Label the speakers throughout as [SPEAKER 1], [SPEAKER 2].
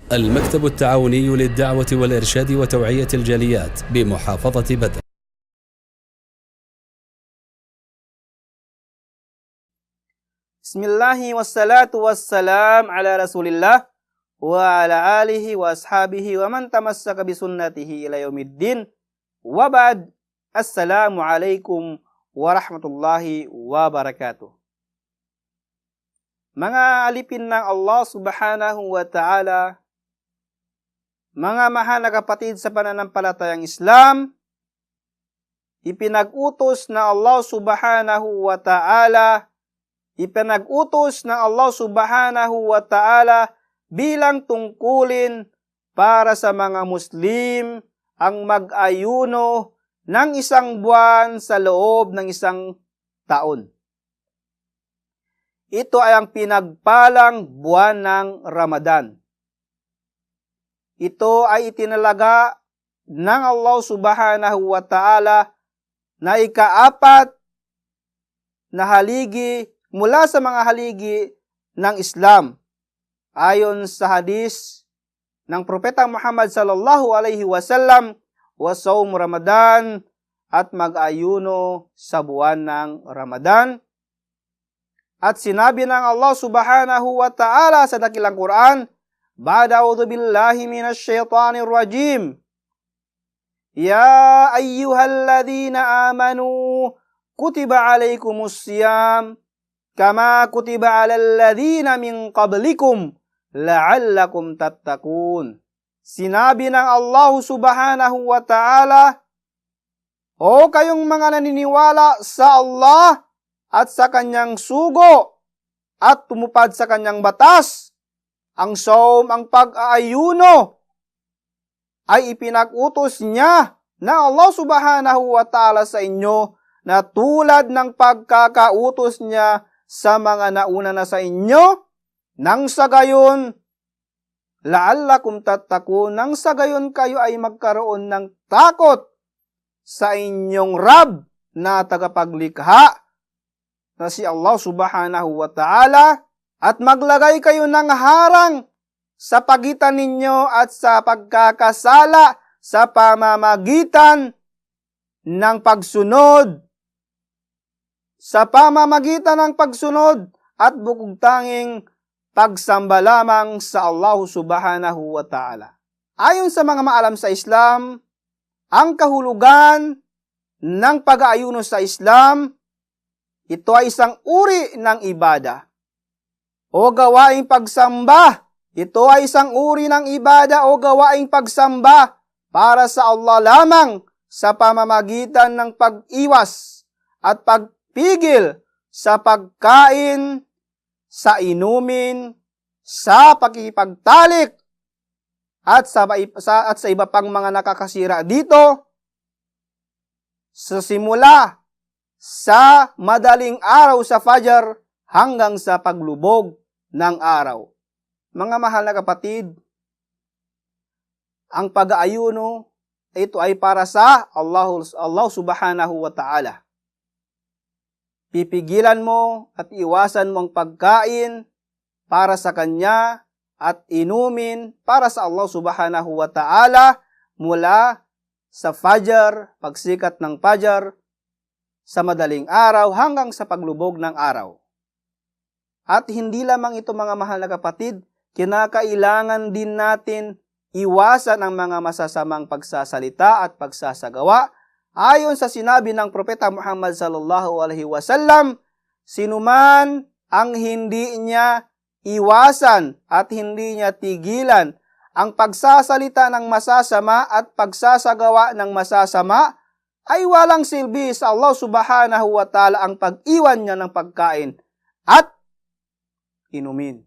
[SPEAKER 1] المكتب التعاوني للدعوة والإرشاد وتوعية الجاليات بمحافظة بدر.
[SPEAKER 2] Bismillahi wassalatu wassalam ala rasulillah wa ala alihi wa ashabihi wa man tamassaka bisunnatihi ila yaumiddin wa ba'd. Assalamu alaikum warahmatullahi wabarakatuh. Mga alipin ng Allah subhanahu wa ta'ala, mga mahal na kapatid sa pananampalatayang Islam, ipinag-utos na Allah subhanahu wa ta'ala bilang tungkulin para sa mga Muslim ang mag-ayuno ng isang buwan sa loob ng isang taon. Ito ay ang pinagpalang buwan ng Ramadan. Ito ay itinalaga ng Allah subhanahu wa ta'ala na ikaapat na haligi mula sa mga haligi ng Islam. Ayon sa hadis ng Propeta Muhammad sallallahu alaihi wasallam, wasawm Ramadan, at mag-ayuno sa buwan ng Ramadan. At sinabi ng Allah subhanahu wa ta'ala sa dakilang Quran, ba'da a'udhu billahi minash shaitanir rajim, ya ayyuhalladhina amanu kutiba alaikumus siyam kama kutiba alal ladzina min qablikum la'allakum tattaqun. Sinabi ng Allah subhanahu wa ta'ala, o kayong mga naniniwala sa Allah at sa kanyang sugo at tumupad sa kanyang batas, ang saum, ang pag-aayuno ay ipinag-utos niya ng Allah subhanahu wa ta'ala sa inyo na tulad ng pagkakautos niya sa mga nauna na sa inyo, nang sa gayon, la'allakum tattaqun, nang sa gayon kayo ay magkaroon ng takot sa inyong Rab na tagapaglikha na si Allah subhanahu wa ta'ala, at maglagay kayo ng harang sa pagitan ninyo at sa pagkakasala sa pamamagitan ng pagsunod at bukod tanging pagsamba lamang sa Allah subhanahu wa ta'ala. Ayon sa mga maalam sa Islam, ang kahulugan ng pag-aayuno sa Islam, ito ay isang uri ng ibada o gawaing pagsamba. Ito ay isang uri ng ibada o gawaing pagsamba para sa Allah lamang sa pamamagitan ng pag-iwas at pagpigil sa pagkain, sa inumin, sa pakikipagtalik, at sa iba pang mga nakakasira dito, sa simula sa madaling araw sa Fajr hanggang sa paglubog ng araw. Mga mahal na kapatid, ang pag-aayuno, ito ay para sa Allah subhanahu wa ta'ala. Pipigilan mo at iwasan mo ang pagkain para sa Kanya at inumin para sa Allah subhanahu wa ta'ala mula sa Fajr, pagsikat ng Fajr, sa madaling araw hanggang sa paglubog ng araw. At hindi lamang ito, mga mahal na kapatid, kinakailangan din natin iwasan ang mga masasamang pagsasalita at pagsasagawa. Ayon sa sinabi ng Propeta Muhammad sallallahu alaihi wasallam, sinuman ang hindi niya iwasan at hindi niya tigilan ang pagsasalita ng masasama at pagsasagawa ng masasama, ay walang silbi sa Allah subhanahu wa ta'ala ang pag-iwan niya ng pagkain at inumin.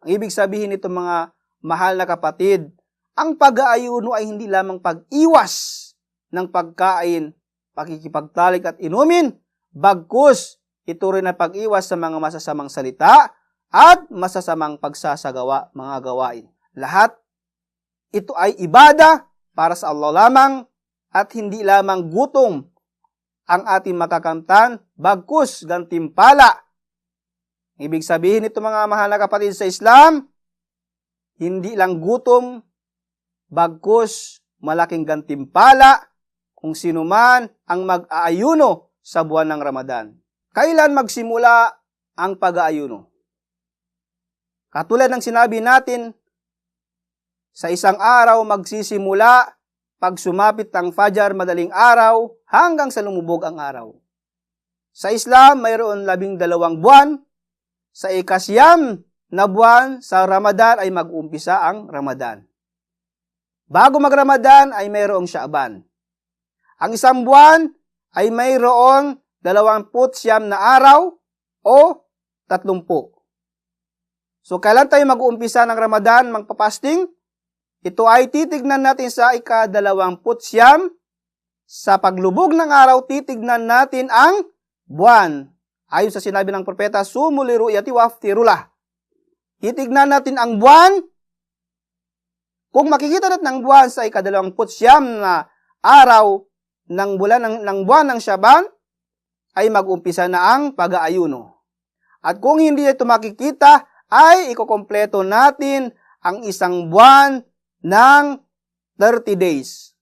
[SPEAKER 2] Ang ibig sabihin nito, mga mahal na kapatid, ang pag-aayuno ay hindi lamang pag-iwas ng pagkain, pakikipagtalik at inumin, bagkus ito rin ang pag-iwas sa mga masasamang salita at masasamang pagsasagawa, mga gawain. Lahat ito ay ibada para sa Allah lamang at hindi lamang gutom ang ating makakamtan, bagkus gantimpala. Ibig sabihin nito, mga mahal na kapatid sa Islam, hindi lang gutom, bagkus malaking gantimpala kung sino man ang mag-aayuno sa buwan ng Ramadan. Kailan magsimula ang pag-aayuno? Katulad ng sinabi natin, sa isang araw magsisimula pag sumapit ang Fajr madaling araw hanggang sa lumubog ang araw. Sa Islam, mayroon 12 buwan. Sa ikasyam na buwan sa Ramadan ay mag-umpisa ang Ramadan. Bago mag-Ramadan ay mayroong Sha'ban. Ang isang buwan ay mayroong 29 na araw o 30. So, kailan tayo mag-uumpisa ng Ramadan, magpapasting? Ito ay titignan natin sa ika-29. Sa paglubog ng araw, titignan natin ang buwan. Ayon sa sinabi ng propeta, sumu li ru'yati waftirulah. Titignan natin ang buwan. Kung makikita natin ang buwan sa ika-29 na araw ng buwan ng Shaban, ay mag-umpisa na ang pag-aayuno. At kung hindi ito makikita, ay ikukompleto natin ang isang buwan ng 30 days.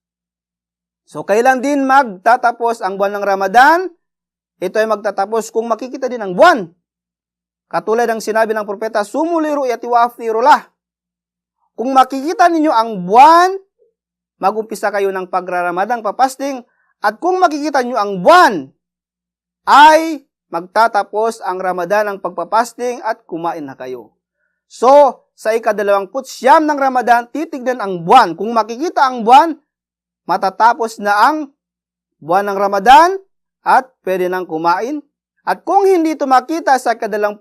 [SPEAKER 2] So, kailan din magtatapos ang buwan ng Ramadan? Ito ay magtatapos kung makikita din ang buwan. Katulad ng sinabi ng propeta, sumu li ru'yati waftirulah. Kung makikita ninyo ang buwan, mag-umpisa kayo ng pagraramadang papasting, at kung makikita nyo ang buwan, ay magtatapos ang Ramadan ng pagpapasting at kumain na kayo. So, sa ika-29 ng Ramadan, titignan ang buwan. Kung makikita ang buwan, matatapos na ang buwan ng Ramadan at pwede nang kumain. At kung hindi ito makita sa ika-29,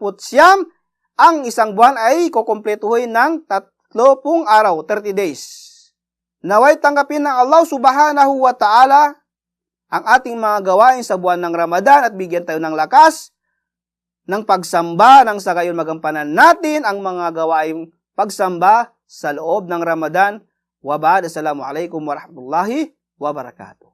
[SPEAKER 2] ang isang buwan ay kukumpletuhin ng 30 araw, 30 days. Naway tanggapin ng Allah subhanahu wa ta'ala ang ating mga gawain sa buwan ng Ramadan at bigyan tayo ng lakas ng pagsamba nang sa gayon magampanan natin ang mga gawaing pagsamba sa loob ng Ramadan. Wa ba'd. Assalamualaikum warahmatullahi wabarakatuh.